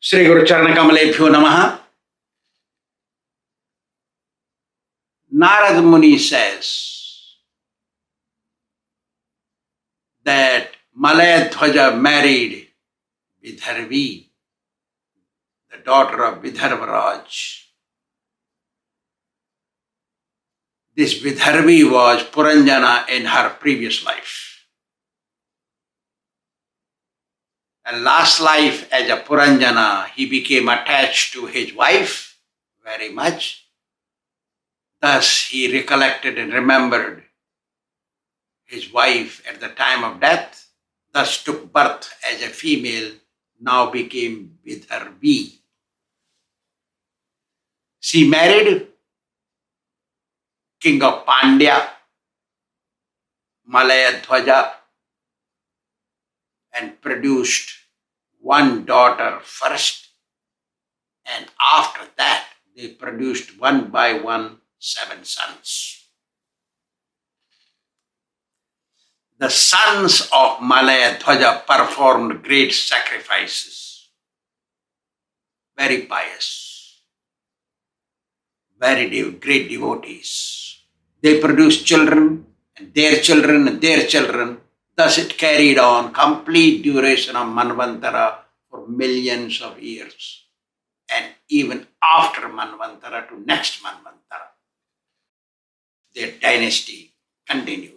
Sri Guru Charanakamalephyo Namaha. Narad Muni says that Malayadhwaja married Vidharvi, the daughter of Vidharvaraj. This Vidharvi was Purañjana in her previous life. And last life as a Purañjana, he became attached to his wife very much. Thus he recollected and remembered his wife at the time of death, thus took birth as a female, now became Vidharvi. She married king of Pandya, Malayadhwaja, and produced one daughter first, and after that they produced one by one 7 sons. The sons of Malayadhwaja performed great sacrifices, very pious, very great devotees. They produced children, and their children, and their children. Thus it carried on complete duration of Manvantara for millions of years, and even after Manvantara to next Manvantara, their dynasty continued.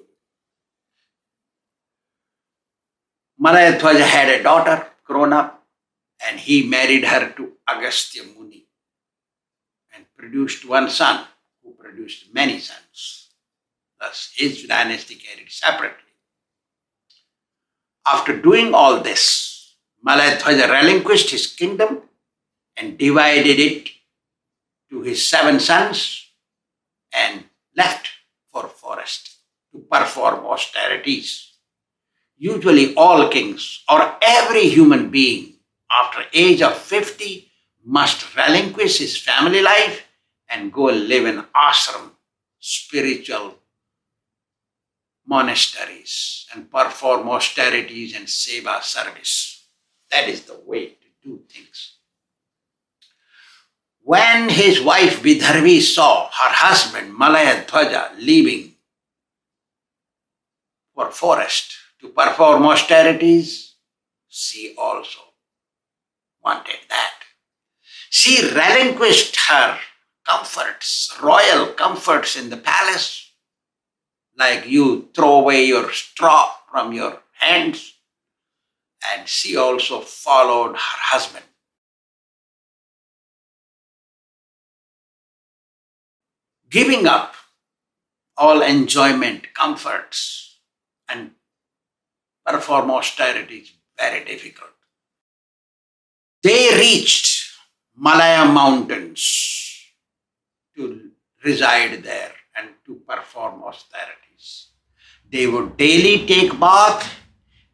Malayadhwaja had a daughter grown up, and he married her to Agastya Muni and produced one son who produced many sons. Thus his dynasty carried separately. After doing all this, Malayadhwaja relinquished his kingdom and divided it to his 7 sons and left for forest to perform austerities. Usually all kings or every human being after age of 50 must relinquish his family life and go live in ashram, spiritual monasteries, and perform austerities and seva service. That is the way to do things. When his wife Vidharvi saw her husband Malayadhwaja leaving for forest to perform austerities, she also wanted that. She relinquished her comforts, royal comforts in the palace, like you throw away your straw from your hands, and she also followed her husband. Giving up all enjoyment, comforts, and perform austerity is very difficult. They reached Malaya mountains to reside there and to perform austerities. They would daily take bath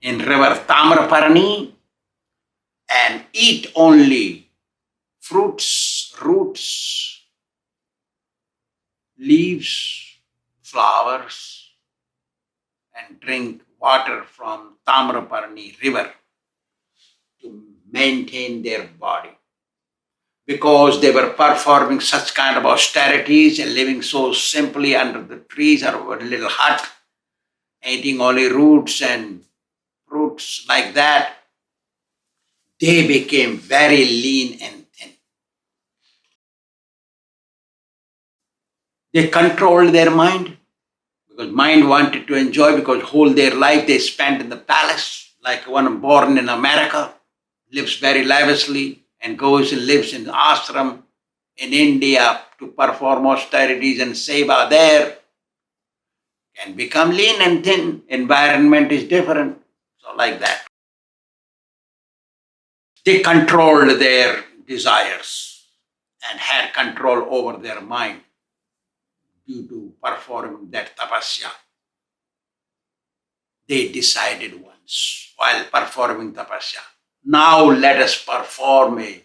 in river Tamraparani and eat only fruits, roots, leaves, flowers, and drink water from Tamraparani river to maintain their body. Because they were performing such kind of austerities and living so simply under the trees or a little hut, eating only roots and fruits like that, they became very lean and thin. They controlled their mind, because mind wanted to enjoy, because whole their life they spent in the palace, like one born in America, lives very lavishly, and goes and lives in the ashram in India to perform austerities and seva there, can become lean and thin. Environment is different. So like that. They controlled their desires and had control over their mind due to performing that tapasya. They decided once while performing tapasya, now let us perform a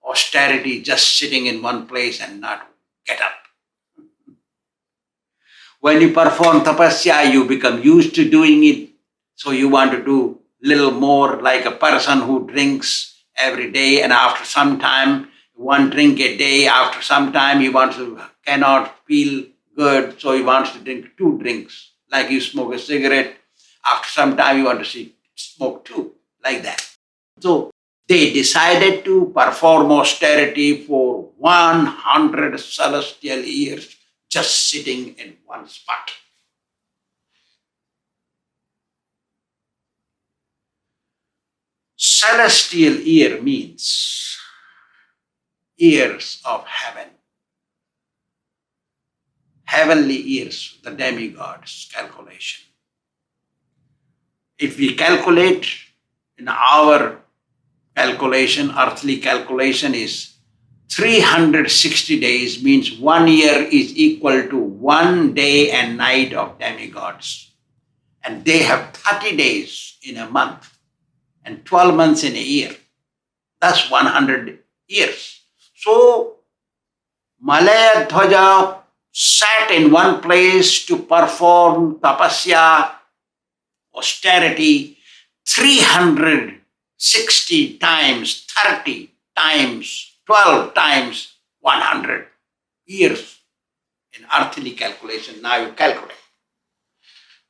austerity just sitting in one place and not get up. When you perform tapasya, you become used to doing it. So you want to do little more, like a person who drinks every day, and after some time, one drink a day. After some time, cannot feel good, so he wants to drink 2 drinks. Like you smoke a cigarette, after some time you want to smoke 2, like that. So they decided to perform austerity for 100 celestial years, just sitting in one spot. Celestial year means years of heaven. Heavenly years, the demigods' calculation. If we calculate in our calculation, earthly calculation is 360 days, means 1 year is equal to 1 day and night of demigods. And they have 30 days in a month and 12 months in a year. That's 100 years. So Malaya Dhwaja sat in one place to perform tapasya, austerity, 360 times, 30 times, 12 times 100 years in earthly calculation. Now you calculate.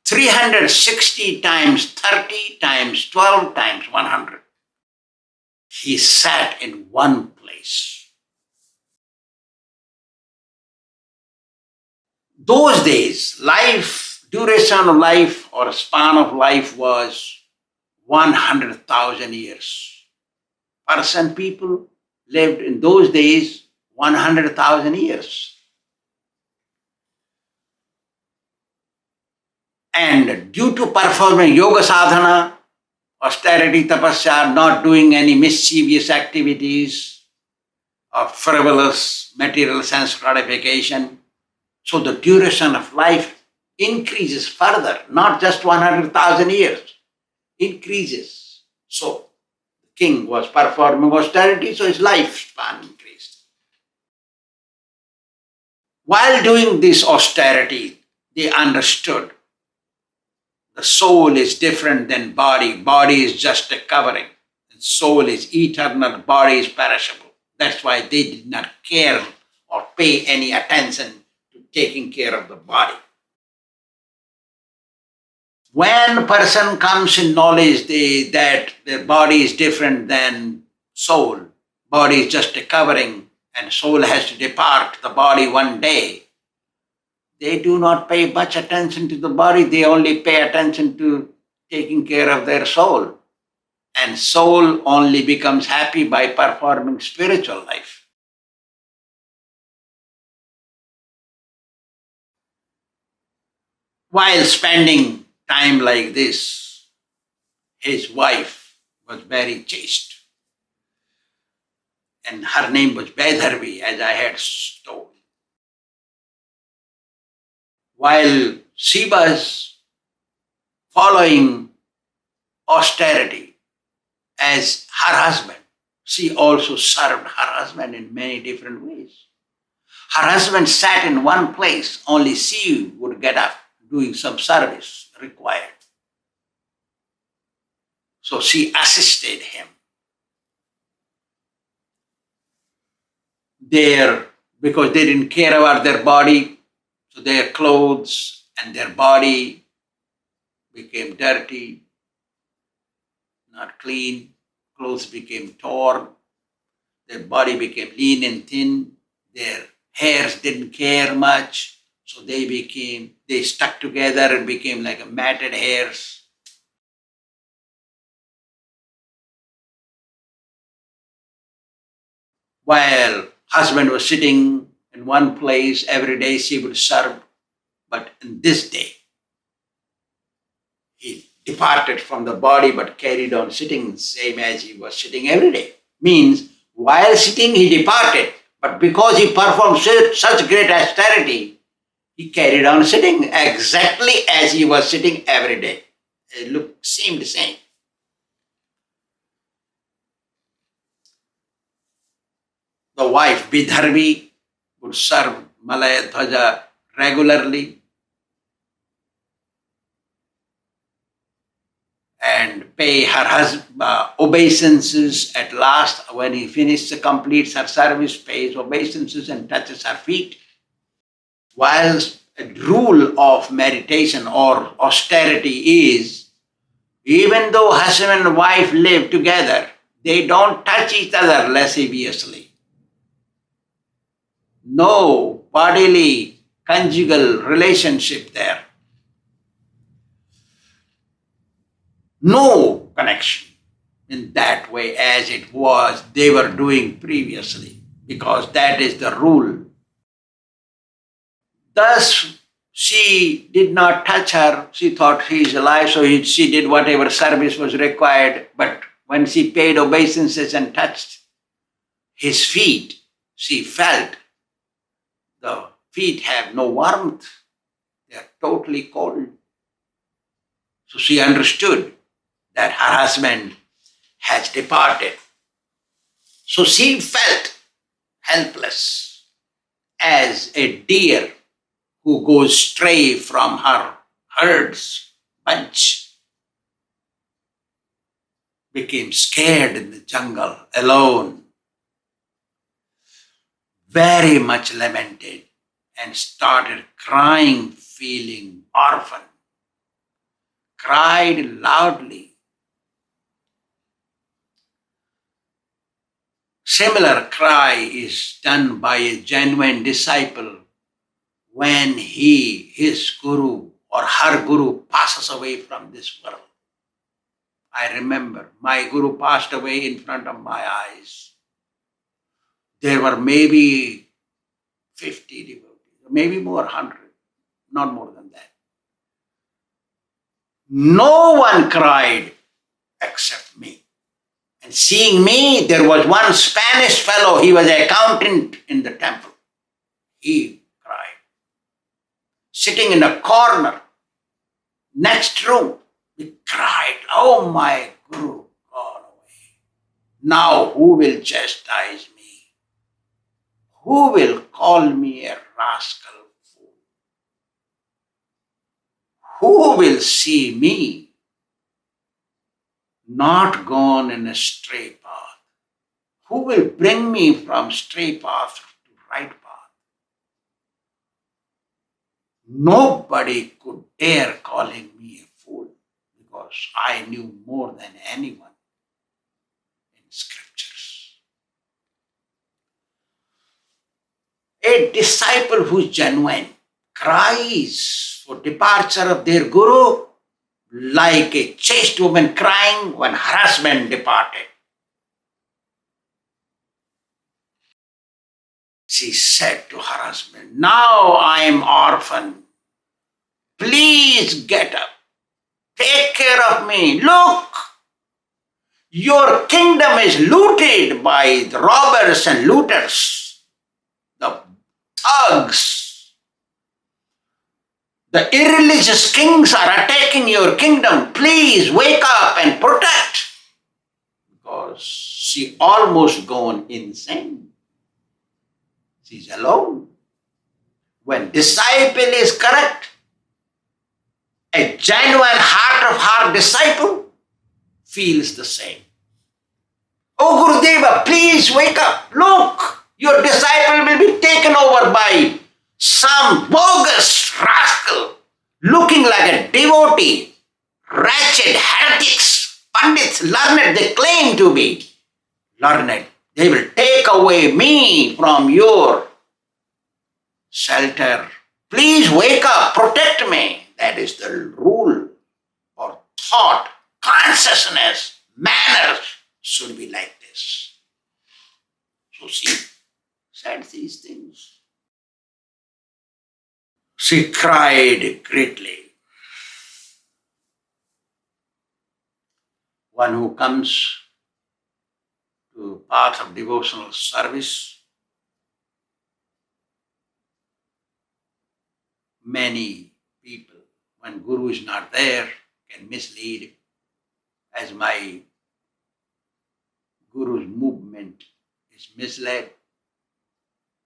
360 times 30 times 12 times 100. He sat in one place. Those days, duration of life or span of life was 100,000 years. People lived in those days 100,000 years. And due to performing yoga sadhana, austerity, tapasya, not doing any mischievous activities or frivolous material sense gratification, so the duration of life increases further, not just 100,000 years, increases. So the king was performing austerity, so his lifespan increased. While doing this austerity, they understood the soul is different than body. Body is just a covering. And soul is eternal, body is perishable. That's why they did not care or pay any attention to taking care of the body. When a person comes in knowledge that their body is different than soul, body is just a covering and soul has to depart the body one day, they do not pay much attention to the body, they only pay attention to taking care of their soul. And soul only becomes happy by performing spiritual life. While spending time like this, his wife was very chaste. And her name was Vaidharvi, as I had told. While she was following austerity as her husband, she also served her husband in many different ways. Her husband sat in one place, only she would get up doing some service required. So she assisted him. Because they didn't care about their body, so their clothes and their body became dirty, not clean. Clothes became torn. Their body became lean and thin. Their hairs didn't care much, so they stuck together and became like a matted hairs. While husband was sitting in one place, every day she would serve, but in this day, he departed from the body but carried on sitting same as he was sitting every day. Means, while sitting he departed, but because he performed such great austerity, he carried on sitting exactly as he was sitting every day. It seemed the same. The wife, Vidharvi, would serve Malaya Dhwaja regularly. And pay her obeisances. At last, when he completes her service, pays obeisances and touches her feet. Whilst a rule of meditation or austerity is, even though husband and wife live together, they don't touch each other lasciviously. No bodily conjugal relationship there. No connection in that way as it was they were doing previously, because that is the rule. Thus, she did not touch her. She thought he is alive, so she did whatever service was required. But when she paid obeisances and touched his feet, she felt the feet have no warmth. They are totally cold. So she understood that her husband has departed. So she felt helpless as a deer who goes stray from her herd's bunch, became scared in the jungle alone, very much lamented, and started crying, feeling orphan. Cried loudly. Similar cry is done by a genuine disciple when his guru or her guru passes away from this world. I remember my guru passed away in front of my eyes. There were maybe 50 devotees, maybe more, 100, not more than that. No one cried except me. And seeing me, there was one Spanish fellow, he was an accountant in the temple. He cried. Sitting in a corner, next room, he cried, "Oh, my Guru, gone away. Now who will chastise me? Who will call me a rascal fool? Who will see me not gone in a stray path? Who will bring me from stray path to right path?" Nobody could dare calling me a fool, because I knew more than anyone in scriptures. A disciple who is genuine cries for departure of their guru like a chaste woman crying when her husband departed. She said to her husband, "Now I am orphan. Please get up. Take care of me. Look, your kingdom is looted by the robbers and looters, the thugs. The irreligious kings are attacking your kingdom. Please wake up and protect." Because she almost gone insane. She's alone. When disciple is correct, a genuine heart-of-heart disciple feels the same. "Oh Gurudeva, please wake up. Look, your disciple will be taken over by some bogus rascal looking like a devotee, wretched heretics, pandits, learned, they claim to be learned. They will take away me from your shelter. Please wake up, protect me." That is the rule or thought, consciousness, manners should be like this. So she said these things. She cried greatly. One who comes to path of devotional service, many people, when Guru is not there, can mislead. As my Guru's movement is misled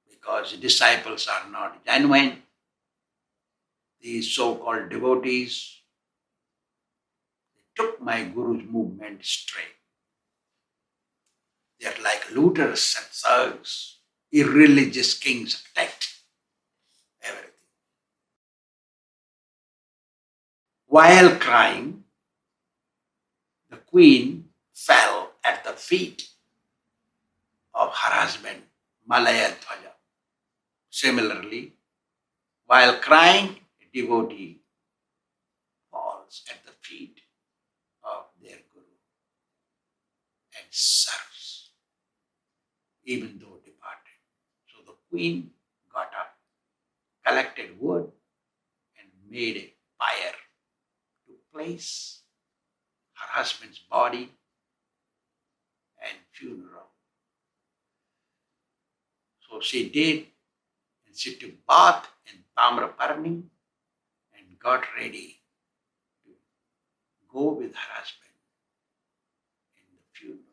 because the disciples are not genuine. These so-called devotees took my Guru's movement straight. They are like looters and thugs, irreligious kings attacked everything. While crying, the queen fell at the feet of her husband, Malayadhvaja. Similarly, while crying, a devotee falls at the feet of their Guru and serves, even though departed. So the queen got up, collected wood, and made a pyre to place her husband's body and funeral. So she did, and she took bath in Tamraparni and got ready to go with her husband in the funeral.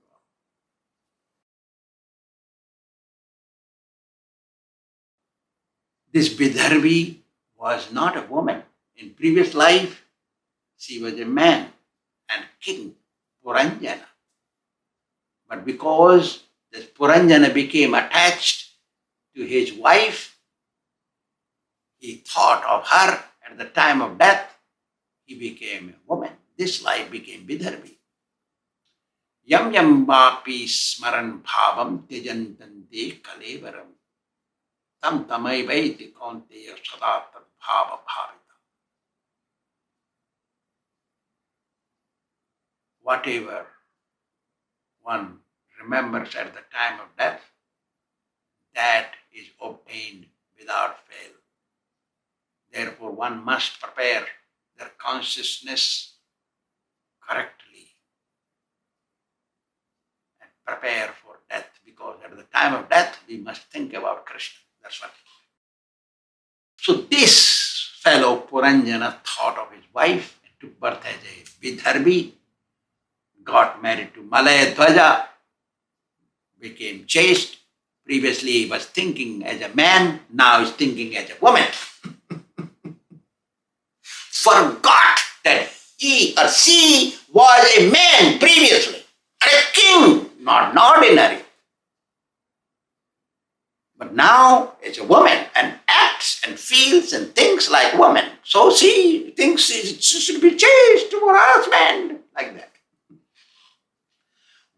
This Vidarbhi was not a woman. In previous life, she was a man and king, Purañjana. But because this Purañjana became attached to his wife, he thought of her at the time of death, he became a woman. This life became Vidarbhi. Yam yam vapi smaran bhavam tejantante kalevaram tam tamai vaiti kaunteya sadatat bhava bhavita. Whatever one remembers at the time of death, that is obtained without fail. Therefore, one must prepare their consciousness correctly and prepare for death, because at the time of death, we must think about Kṛṣṇa. That's what. So this fellow Purañjana thought of his wife and took birth as a Vidarbhi, got married to Malayadhvaja, became chaste. Previously he was thinking as a man, now he's thinking as a woman. Forgot that he or she was a man previously, and a king, not an ordinary. But now it's a woman and acts and feels and thinks like woman. So she thinks she should be chaste to her husband, like that.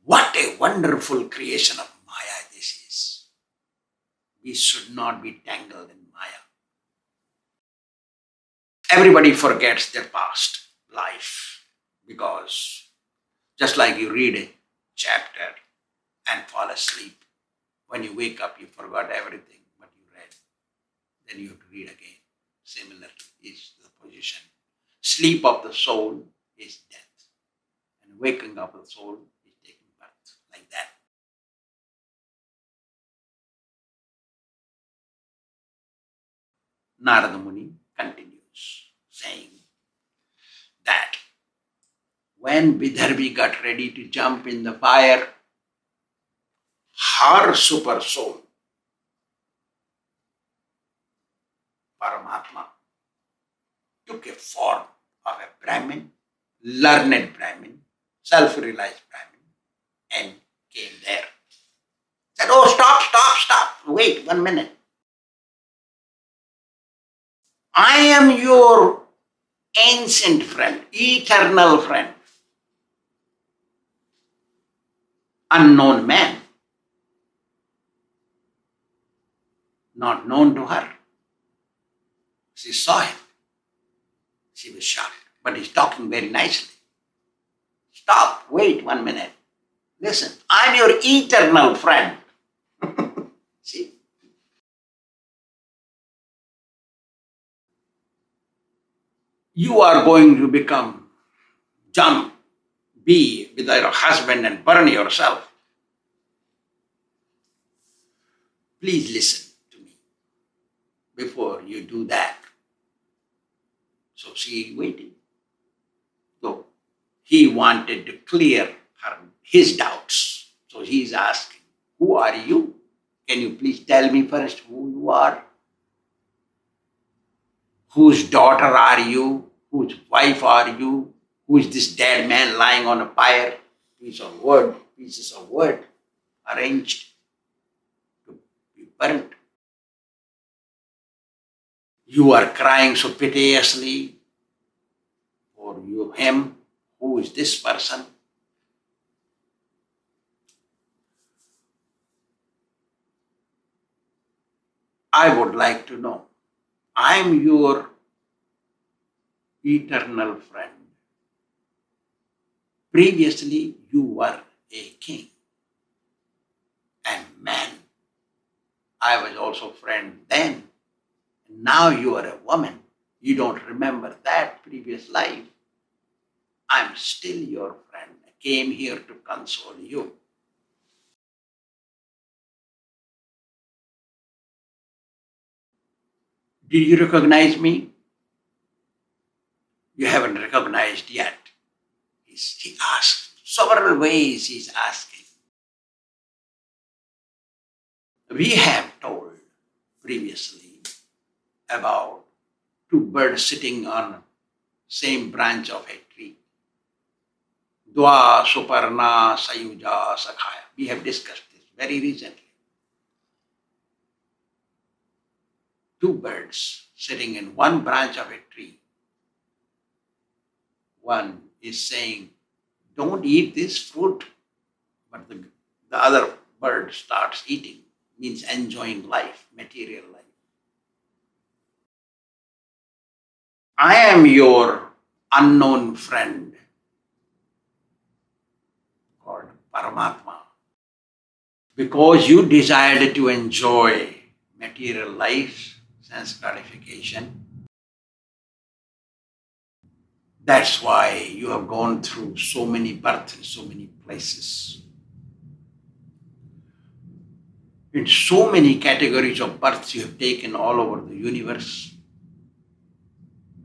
What a wonderful creation of Maya this is. We should not be tangled in Maya. Everybody forgets their past life, because just like you read a chapter and fall asleep, when you wake up you forgot everything what you read. Then you have to read again. Similarly is the position. Sleep of the soul is death, and waking up of the soul is taking birth, like that. Narada Muni continues saying that when Vidarbhi got ready to jump in the fire, her super soul, Paramatma, took a form of a Brahmin, learned Brahmin, self-realized Brahmin, and came there. Said, oh, stop, wait 1 minute. I am your ancient friend, eternal friend, unknown man, not known to her. She saw him. She was shocked, but he's talking very nicely. Stop, wait 1 minute. Listen, I'm your eternal friend. See? You are going to be with your husband and burn yourself. Please listen to me before you do that. So she waited. So he wanted to clear his doubts. So he's asking, who are you? Can you please tell me first who you are? Whose daughter are you? Whose wife are you? Who is this dead man lying on a pyre? Pieces of wood arranged to be burnt. You are crying so piteously for him. Who is this person? I would like to know. I am your eternal friend. Previously, you were a king and man. I was also friend then. Now you are a woman. You don't remember that previous life. I'm still your friend. I came here to console you. Did you recognize me? You haven't recognized yet. He asks several ways he's asking. We have told previously about two birds sitting on same branch of a tree. Dva Suparna Sayuja Sakhaya. We have discussed this very recently. Two birds sitting in one branch of a tree. One is saying, don't eat this fruit, but the other bird starts eating, means enjoying life, material life. I am your unknown friend called Paramatma. Because you decided to enjoy material life, sense gratification, that's why you have gone through so many births in so many places. In so many categories of births you have taken all over the universe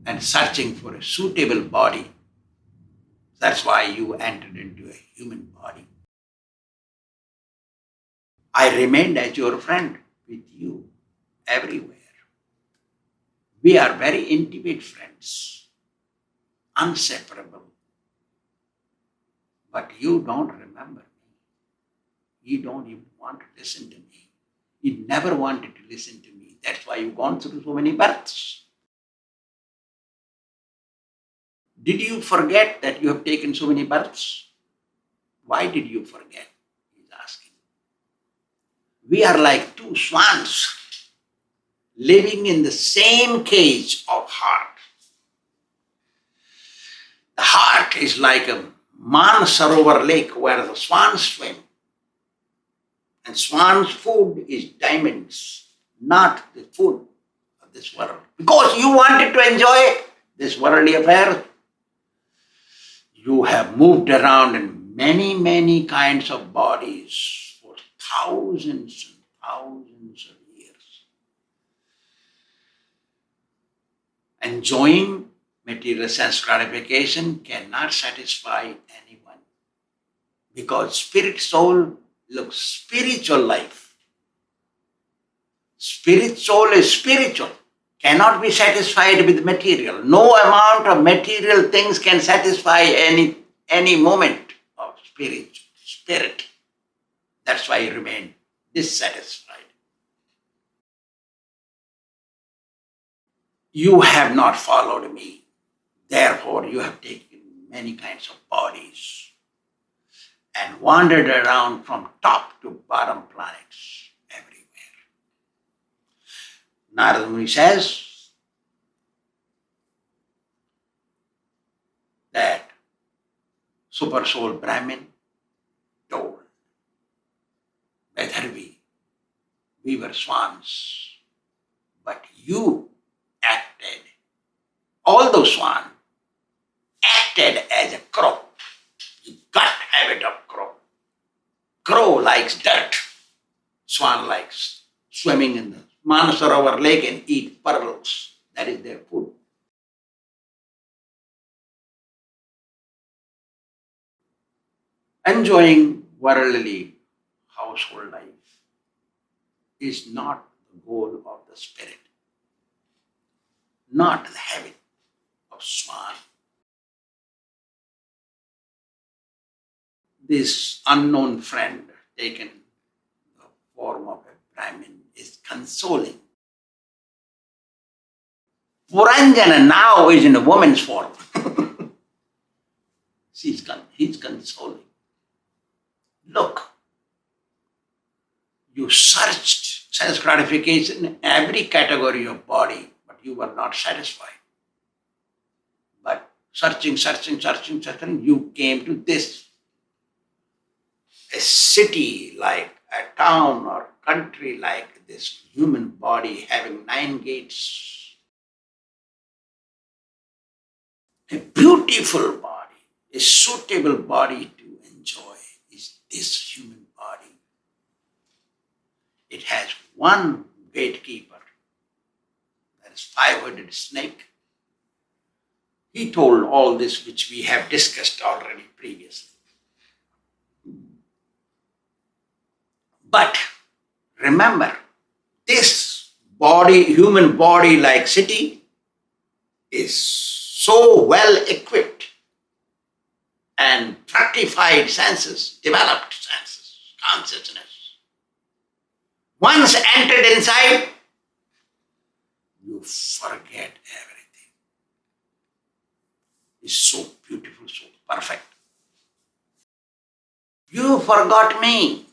and searching for a suitable body. That's why you entered into a human body. I remained as your friend with you everywhere. We are very intimate friends, inseparable. But you don't remember me. You don't even want to listen to me. You never wanted to listen to me. That's why you've gone through so many births. Did you forget that you have taken so many births? Why did you forget? He's asking. We are like two swans living in the same cage of heart. The heart is like a Manasarovar lake where the swans swim. And swans' food is diamonds, not the food of this world. Because you wanted to enjoy this worldly affair, you have moved around in many, many kinds of bodies for thousands and thousands of years. Enjoying material sense gratification cannot satisfy anyone. Because spirit soul looks spiritual life. Spirit soul is spiritual. Cannot be satisfied with material. No amount of material things can satisfy any moment of spirit. That's why you remain dissatisfied. You have not followed me. Therefore, you have taken many kinds of bodies and wandered around from top to bottom planets everywhere. Narada Muni says that Super Soul Brahmin told whether we were swans, but you acted, all those swans acted as a crow. You got habit of crow. Crow likes dirt. Swan likes swimming in the Manasarovar lake and eat pearls. That is their food. Enjoying worldly household life is not the goal of the spirit, not the habit of swan. this unknown friend taken the form of a Brahmin is consoling. Purañjana now is in a woman's form. He's consoling. Look, you searched sense gratification in every category of body, but you were not satisfied. But searching, you came to this. A city like a town or country like this human body having 9 gates. A beautiful body, a suitable body to enjoy is this human body. It has one gatekeeper, that is 5-headed snake. He told all this which we have discussed already previously. But remember, this body, human body like city, is so well equipped and fructified senses, developed senses, consciousness. Once entered inside, you forget everything. It's so beautiful, so perfect. You forgot me.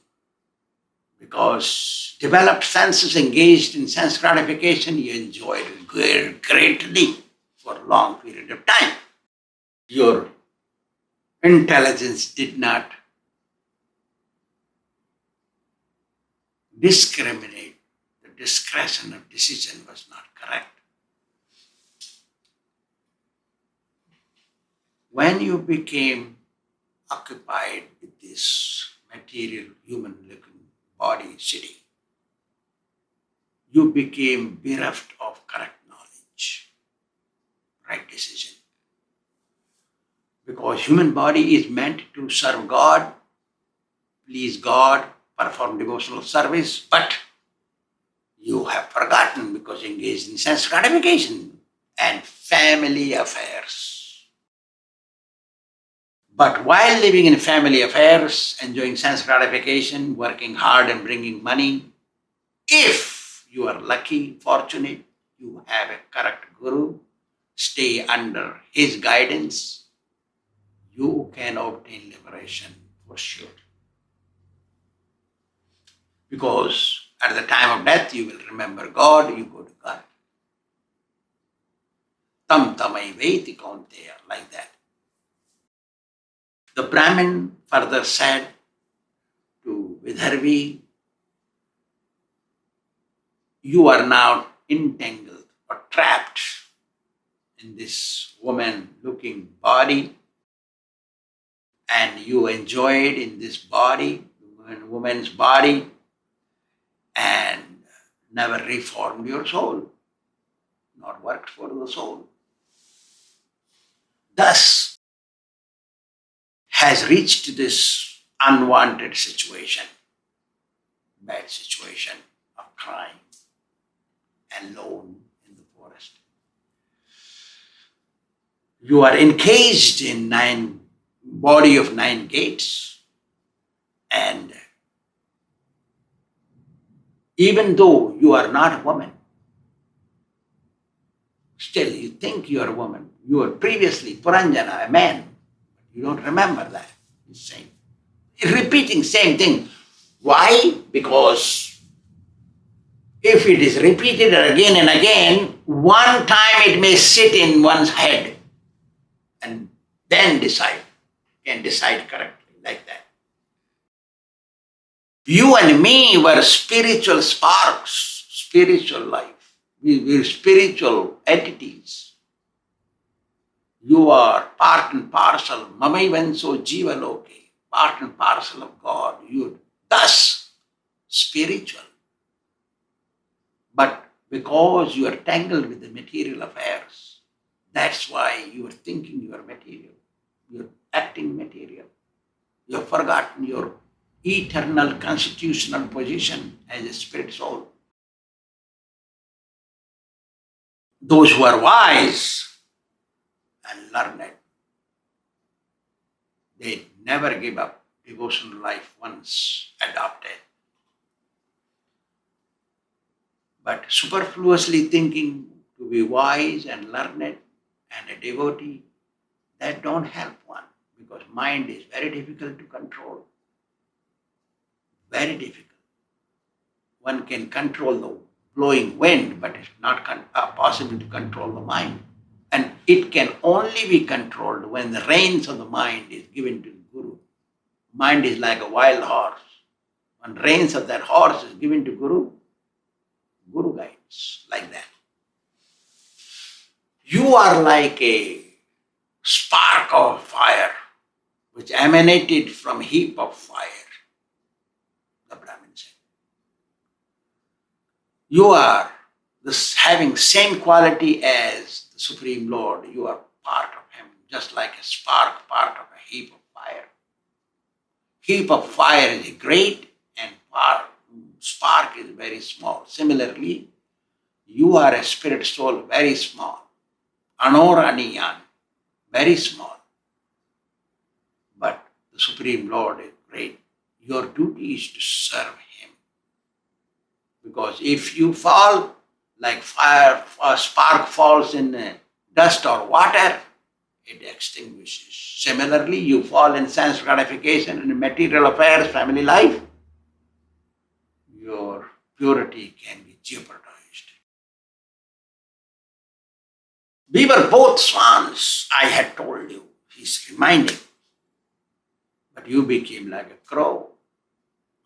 Because developed senses engaged in sense gratification, you enjoyed it greatly for a long period of time. Your intelligence did not discriminate. The discretion of decision was not correct. When you became occupied with this material, human-looking body, city, you became bereft of correct knowledge, right decision. Because human body is meant to serve God, please God, perform devotional service, but you have forgotten because engaged in sense gratification and family affairs. But while living in family affairs, enjoying sense gratification, working hard and bringing money, if you are lucky, fortunate, you have a correct guru, stay under his guidance, you can obtain liberation for sure. Because at the time of death, you will remember God, you go to God. Tam tamai veti kaunteya, like that. The Brahmin further said to Vidharvi, you are now entangled or trapped in this woman-looking body, and you enjoyed in this body, woman's body, and never reformed your soul, not worked for the soul. Thus has reached this unwanted situation, bad situation of crying alone in the forest. You are encaged in body of 9 gates, and even though you are not a woman, still you think you are a woman. You were previously Purañjana, a man. You don't remember that. He's saying, repeating same thing. Why? Because if it is repeated again and again, one time it may sit in one's head and then can decide correctly like that. You and me were spiritual sparks, spiritual life. We were spiritual entities. You are part and parcel, mamaivanso jiva loke, part and parcel of God. You are thus spiritual. But because you are tangled with the material affairs, that's why you are thinking you are material. You are acting material. You have forgotten your eternal constitutional position as a spirit soul. Those who are wise and learned, they never give up, devotional life once adopted. But superfluously thinking to be wise and learned and a devotee, that don't help one, because mind is very difficult to control. Very difficult. One can control the blowing wind, but it's not possible to control the mind. And it can only be controlled when the reins of the mind is given to the Guru. Mind is like a wild horse. When reins of that horse is given to Guru, Guru guides like that. You are like a spark of fire which emanated from a heap of fire, the Brahmin said. You are having same quality as the Supreme Lord. You are part of Him, just like a spark, part of a heap of fire. Heap of fire is great and spark is very small. Similarly, you are a spirit soul, very small. Anor aniyan, very small. But the Supreme Lord is great. Your duty is to serve Him. Because if you fall like fire, a spark falls in dust or water, it extinguishes. Similarly, you fall in sense gratification in material affairs, family life, your purity can be jeopardized. We were both swans, I had told you, he's reminding. But you became like a crow.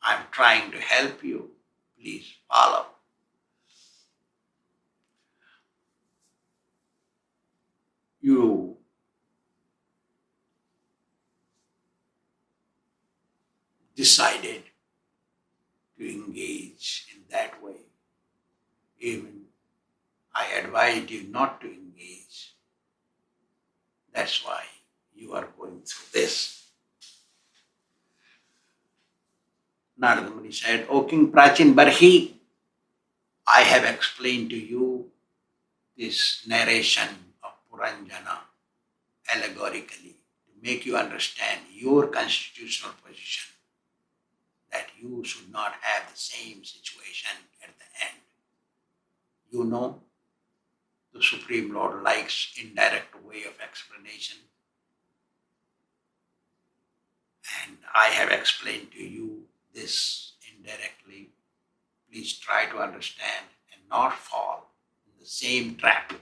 I'm trying to help you. Please follow. You decided to engage in that way. Even I advised you not to engage. That's why you are going through this. Narada Muni said, O King Prachin Barhi, I have explained to you this narration of Purañjana allegorically to make you understand your constitutional position, that you should not have the same situation at the end. You know, the Supreme Lord likes indirect way of explanation. And I have explained to you this indirectly. Please try to understand and not fall in the same trap.